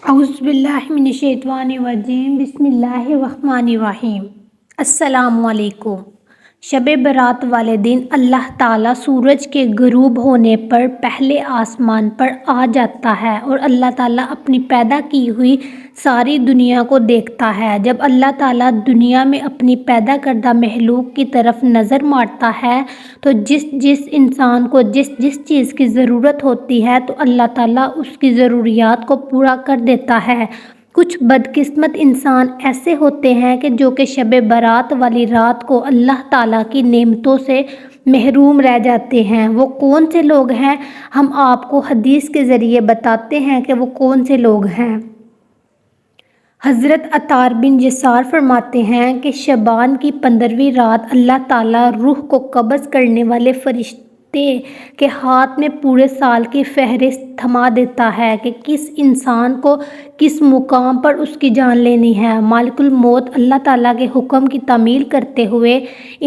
اعوذ باللہ من الشیطان الرجیم بسم اللہ الرحمن الرحیم۔ السلام علیکم۔ شب برات والے دن اللہ تعالیٰ سورج کے غروب ہونے پر پہلے آسمان پر آ جاتا ہے اور اللہ تعالیٰ اپنی پیدا کی ہوئی ساری دنیا کو دیکھتا ہے۔ جب اللہ تعالیٰ دنیا میں اپنی پیدا کردہ مخلوق کی طرف نظر مارتا ہے تو جس انسان کو جس چیز کی ضرورت ہوتی ہے تو اللہ تعالیٰ اس کی ضروریات کو پورا کر دیتا ہے۔ کچھ بدقسمت انسان ایسے ہوتے ہیں کہ جو کہ شب برات والی رات کو اللہ تعالیٰ کی نعمتوں سے محروم رہ جاتے ہیں۔ وہ کون سے لوگ ہیں؟ ہم آپ کو حدیث کے ذریعے بتاتے ہیں کہ وہ کون سے لوگ ہیں۔ حضرت عطار بن یسار فرماتے ہیں کہ شعبان کی 15ویں رات اللہ تعالیٰ روح کو قبض کرنے والے فرشتے کے ہاتھ میں پورے سال کی فہرست تھما دیتا ہے کہ کس انسان کو کس مقام پر اس کی جان لینی ہے۔ ملک الموت اللہ تعالیٰ کے حکم کی تعمیل کرتے ہوئے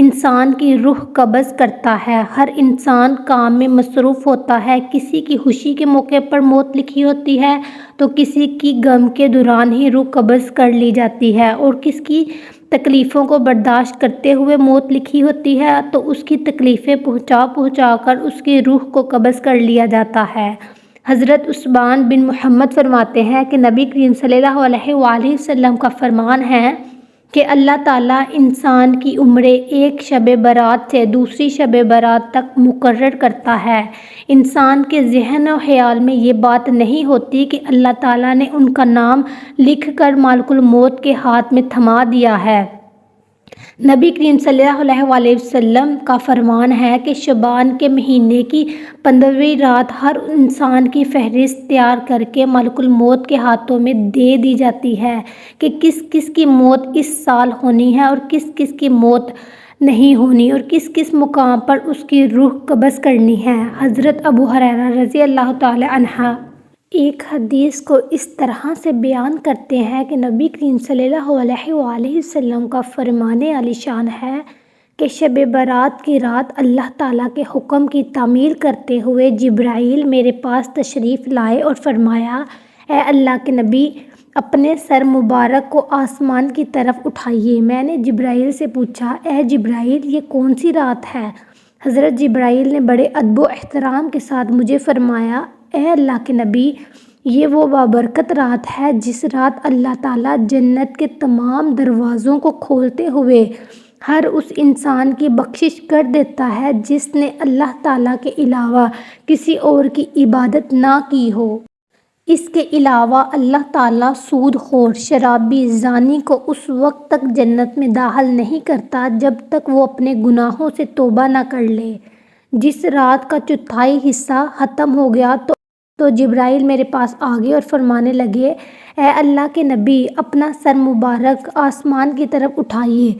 انسان کی روح قبض کرتا ہے۔ ہر انسان کام میں مصروف ہوتا ہے۔ کسی کی خوشی کے موقع پر موت لکھی ہوتی ہے تو کسی کی غم کے دوران ہی روح قبض کر لی جاتی ہے، اور کس کی تکلیفوں کو برداشت کرتے ہوئے موت لکھی ہوتی ہے تو اس کی تکلیفیں پہنچا کر اس کی روح کو قبض کر لیا جاتا ہے۔ حضرت عثمان بن محمد فرماتے ہیں کہ نبی کریم صلی اللہ علیہ وآلہ وسلم کا فرمان ہے کہ اللہ تعالیٰ انسان کی عمریں ایک شب برات سے دوسری شب برات تک مقرر کرتا ہے۔ انسان کے ذہن و خیال میں یہ بات نہیں ہوتی کہ اللہ تعالیٰ نے ان کا نام لکھ کر ملک الموت کے ہاتھ میں تھما دیا ہے۔ نبی کریم صلی اللہ علیہ وآلہ وسلم کا فرمان ہے کہ شعبان کے مہینے کی 15ویں رات ہر انسان کی فہرست تیار کر کے ملک الموت کے ہاتھوں میں دے دی جاتی ہے کہ کس کس کی موت اس سال ہونی ہے اور کس کس کی موت نہیں ہونی اور کس کس مقام پر اس کی روح قبض کرنی ہے۔ حضرت ابو ہریرہ رضی اللہ تعالی عنہ ایک حدیث کو اس طرح سے بیان کرتے ہیں کہ نبی کریم صلی اللہ علیہ وآلہ وسلم کا فرمان عالی شان ہے کہ شب برات کی رات اللہ تعالیٰ کے حکم کی تعمیل کرتے ہوئے جبرائیل میرے پاس تشریف لائے اور فرمایا، اے اللہ کے نبی، اپنے سر مبارک کو آسمان کی طرف اٹھائیے۔ میں نے جبرائیل سے پوچھا، اے جبرائیل، یہ کون سی رات ہے؟ حضرت جبرائیل نے بڑے ادب و احترام کے ساتھ مجھے فرمایا، اے اللہ کے نبی، یہ وہ بابرکت رات ہے جس رات اللہ تعالیٰ جنت کے تمام دروازوں کو کھولتے ہوئے ہر اس انسان کی بخشش کر دیتا ہے جس نے اللہ تعالیٰ کے علاوہ کسی اور کی عبادت نہ کی ہو۔ اس کے علاوہ اللہ تعالیٰ سود خور، شرابی، زانی کو اس وقت تک جنت میں داخل نہیں کرتا جب تک وہ اپنے گناہوں سے توبہ نہ کر لے۔ جس رات کا چوتھائی حصہ ختم ہو گیا تو جبرائیل میرے پاس آ گئے اور فرمانے لگے، اے اللہ کے نبی، اپنا سر مبارک آسمان کی طرف اٹھائیے۔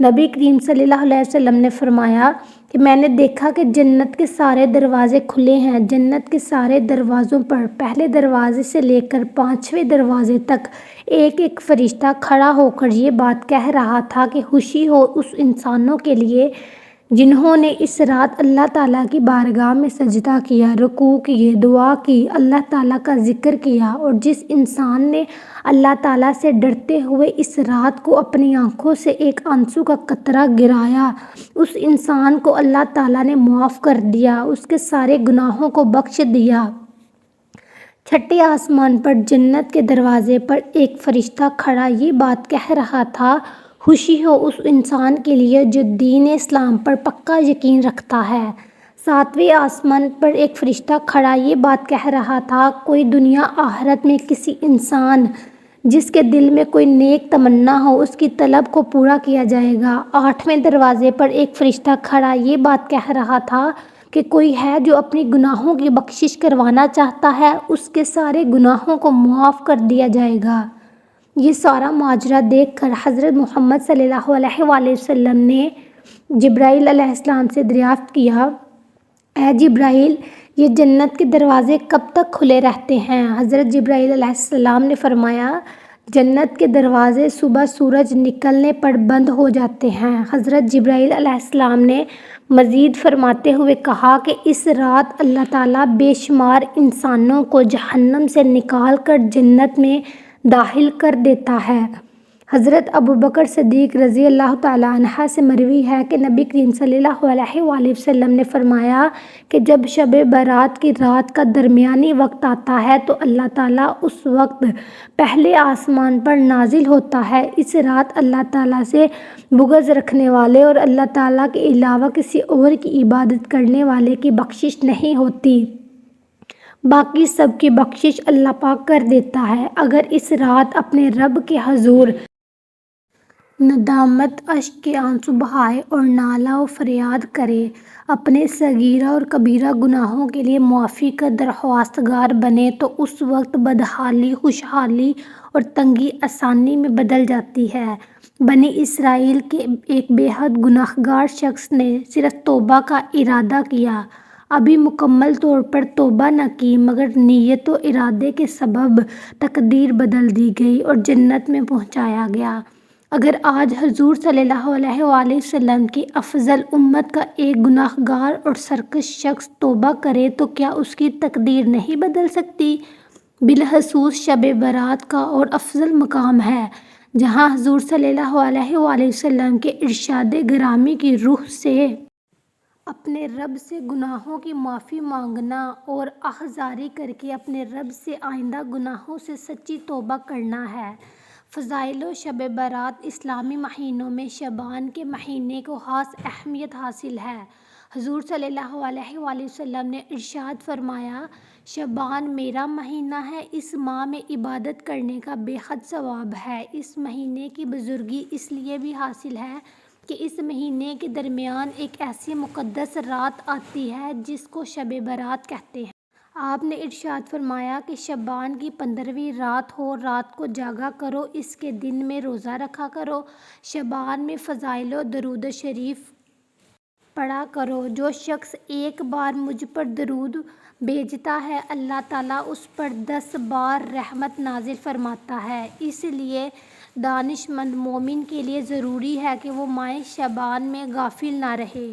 نبی کریم صلی اللہ علیہ وسلم نے فرمایا کہ میں نے دیکھا کہ جنت کے سارے دروازے کھلے ہیں۔ جنت کے سارے دروازوں پر پہلے دروازے سے لے کر 5ویں دروازے تک ایک ایک فرشتہ کھڑا ہو کر یہ بات کہہ رہا تھا کہ خوشی ہو اس انسانوں کے لیے جنہوں نے اس رات اللہ تعالیٰ کی بارگاہ میں سجدہ کیا، رکوع کیے، دعا کی، اللہ تعالیٰ کا ذکر کیا، اور جس انسان نے اللہ تعالیٰ سے ڈرتے ہوئے اس رات کو اپنی آنکھوں سے ایک آنسو کا قطرہ گرایا، اس انسان کو اللہ تعالیٰ نے معاف کر دیا، اس کے سارے گناہوں کو بخش دیا۔ چھٹے آسمان پر جنت کے دروازے پر ایک فرشتہ کھڑا یہ بات کہہ رہا تھا، خوشی ہو اس انسان کے لیے جو دین اسلام پر پکا یقین رکھتا ہے۔ 7ویں آسمان پر ایک فرشتہ کھڑا یہ بات کہہ رہا تھا، کوئی دنیا آخرت میں کسی انسان جس کے دل میں کوئی نیک تمنا ہو اس کی طلب کو پورا کیا جائے گا۔ 8ویں دروازے پر ایک فرشتہ کھڑا یہ بات کہہ رہا تھا کہ کوئی ہے جو اپنی گناہوں کی بخشش کروانا چاہتا ہے، اس کے سارے گناہوں کو معاف کر دیا جائے گا۔ یہ سارا ماجرا دیکھ کر حضرت محمد صلی اللہ علیہ وآلہ وسلم نے جبرائیل علیہ السلام سے دریافت کیا، اے جبرائیل، یہ جنت کے دروازے کب تک کھلے رہتے ہیں؟ حضرت جبرائیل علیہ السلام نے فرمایا، جنت کے دروازے صبح سورج نکلنے پر بند ہو جاتے ہیں۔ حضرت جبرائیل علیہ السلام نے مزید فرماتے ہوئے کہا کہ اس رات اللہ تعالیٰ بے شمار انسانوں کو جہنم سے نکال کر جنت میں داخل کر دیتا ہے۔ حضرت ابوبکر صدیق رضی اللہ تعالیٰ عنہ سے مروی ہے کہ نبی کریم صلی اللہ علیہ وآلہ وسلم نے فرمایا کہ جب شب برات کی رات کا درمیانی وقت آتا ہے تو اللہ تعالیٰ اس وقت پہلے آسمان پر نازل ہوتا ہے۔ اس رات اللہ تعالیٰ سے بغض رکھنے والے اور اللہ تعالیٰ کے علاوہ کسی اور کی عبادت کرنے والے کی بخشش نہیں ہوتی، باقی سب کی بخشش اللہ پاک کر دیتا ہے۔ اگر اس رات اپنے رب کے حضور ندامت، اشک کے آنسو بہائے اور نالہ و فریاد کرے، اپنے صغیرہ اور کبیرہ گناہوں کے لیے معافی کا درخواستگار بنے تو اس وقت بدحالی خوشحالی اور تنگی آسانی میں بدل جاتی ہے۔ بنی اسرائیل کے ایک بے حد گناہگار شخص نے صرف توبہ کا ارادہ کیا، ابھی مکمل طور پر توبہ نہ کی، مگر نیت و ارادے کے سبب تقدیر بدل دی گئی اور جنت میں پہنچایا گیا۔ اگر آج حضور صلی اللہ علیہ وآلہ وسلم کی افضل امت کا ایک گناہگار اور سرکش شخص توبہ کرے تو کیا اس کی تقدیر نہیں بدل سکتی؟ بالخصوص شب برات کا اور افضل مقام ہے، جہاں حضور صلی اللہ علیہ وآلہ وسلم کے ارشاد گرامی کی روح سے اپنے رب سے گناہوں کی معافی مانگنا اور آہذاری کر کے اپنے رب سے آئندہ گناہوں سے سچی توبہ کرنا ہے۔ فضائل و شب برات اسلامی مہینوں میں شعبان کے مہینے کو خاص اہمیت حاصل ہے۔ حضور صلی اللہ علیہ وآلہ وسلم نے ارشاد فرمایا، شعبان میرا مہینہ ہے، اس ماہ میں عبادت کرنے کا بے حد ثواب ہے۔ اس مہینے کی بزرگی اس لیے بھی حاصل ہے کہ اس مہینے کے درمیان ایک ایسی مقدس رات آتی ہے جس کو شب برات کہتے ہیں۔ آپ نے ارشاد فرمایا کہ شعبان کی 15ویں رات ہو، رات کو جاگا کرو، اس کے دن میں روزہ رکھا کرو، شعبان میں فضائل و درود شریف پڑھا کرو۔ جو شخص ایک بار مجھ پر درود بھیجتا ہے اللہ تعالیٰ اس پر 10 بار رحمت نازل فرماتا ہے۔ اس لیے دانش مند مومن کے لیے ضروری ہے کہ وہ ماہ شعبان میں غافل نہ رہے،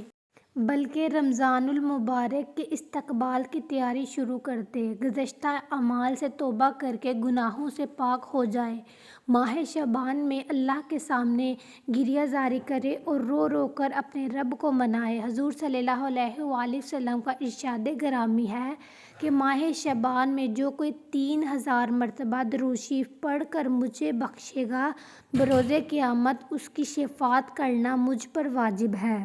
بلکہ رمضان المبارک کے استقبال کی تیاری شروع کر دے، گزشتہ اعمال سے توبہ کر کے گناہوں سے پاک ہو جائے، ماہ شعبان میں اللہ کے سامنے گریہ زاری کرے اور رو رو کر اپنے رب کو منائے۔ حضور صلی اللہ علیہ وآلہ وسلم کا ارشاد گرامی ہے کہ ماہ شعبان میں جو کوئی 3000 مرتبہ درود شریف پڑھ کر مجھے بخشے گا، بروز قیامت اس کی شفاعت کرنا مجھ پر واجب ہے۔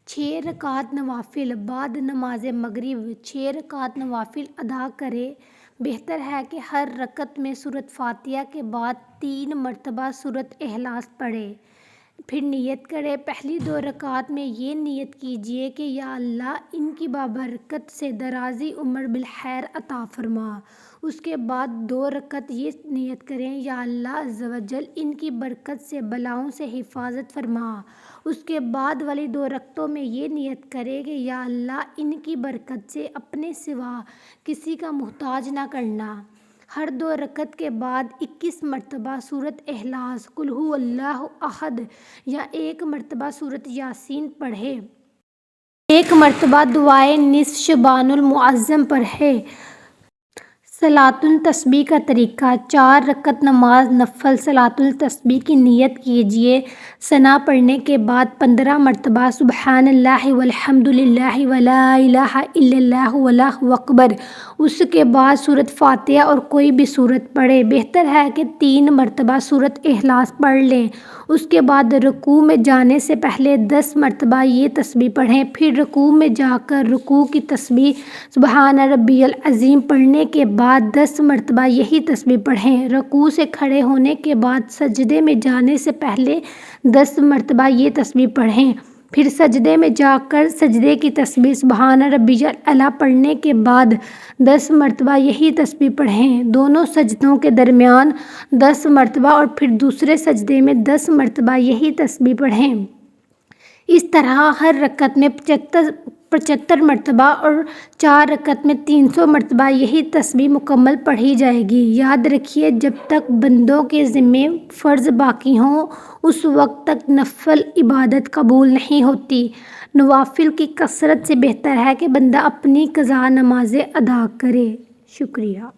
6 رکعت نوافل بعد نماز مغرب 6 رکعت نوافل ادا کرے۔ بہتر ہے کہ ہر رکعت میں سورۃ فاتحہ کے بعد 3 مرتبہ سورۃ اخلاص پڑھے، پھر نیت کرے۔ پہلی 2 رکعات میں یہ نیت کیجیے کہ یا اللہ ان کی بابرکت سے درازی عمر بالخیر عطا فرما۔ اس کے بعد 2 رکعت یہ نیت کریں، یا اللہ عز و جل ان کی برکت سے بلاؤں سے حفاظت فرما۔ اس کے بعد والی 2 رکعتوں میں یہ نیت کرے کہ یا اللہ ان کی برکت سے اپنے سوا کسی کا محتاج نہ کرنا۔ ہر 2 رکعت کے بعد 21 مرتبہ سورۃ اخلاص، قل ھو اللہ احد یا 1 مرتبہ سورۃ یاسین پڑھے۔ 1 مرتبہ دعائے نصف شعبان المعظم پڑھے۔ صلاۃ التسبیح کا طریقہ: 4 رکعت نماز نفل صلاۃ التسبیح کی نیت کیجیے۔ ثنا پڑھنے کے بعد 15 مرتبہ سبحان اللہ والحمد للہ ولا الہ الا اللہ واللہ اکبر۔ اس کے بعد سورۃ فاتحہ اور کوئی بھی سورت پڑھے۔ بہتر ہے کہ 3 مرتبہ سورۃ اخلاص پڑھ لیں۔ اس کے بعد رکوع میں جانے سے پہلے 10 مرتبہ یہ تسبیح پڑھیں، پھر رکوع میں جا کر رکوع کی تسبیح سبحان ربی العظیم پڑھنے کے بعد 10 مرتبہ یہی تسبیح پڑھیں۔ رکوع سے کھڑے ہونے کے بعد سجدے میں جانے سے پہلے 10 مرتبہ یہ تسبیح پڑھیں، پھر سجدے میں جا کر سجدے کی تسبیح سبحان ربی الاعلیٰ پڑھنے کے بعد 10 مرتبہ یہی تسبیح پڑھیں۔ دونوں سجدوں کے درمیان 10 مرتبہ اور پھر دوسرے سجدے میں 10 مرتبہ یہی تسبیح پڑھیں۔ اس طرح ہر رکعت میں 75 مرتبہ اور 4 رکعت میں 300 مرتبہ یہی تسبیح مکمل پڑھی جائے گی۔ یاد رکھیے، جب تک بندوں کے ذمے فرض باقی ہوں اس وقت تک نفل عبادت قبول نہیں ہوتی۔ نوافل کی کثرت سے بہتر ہے کہ بندہ اپنی قضا نمازیں ادا کرے۔ شکریہ۔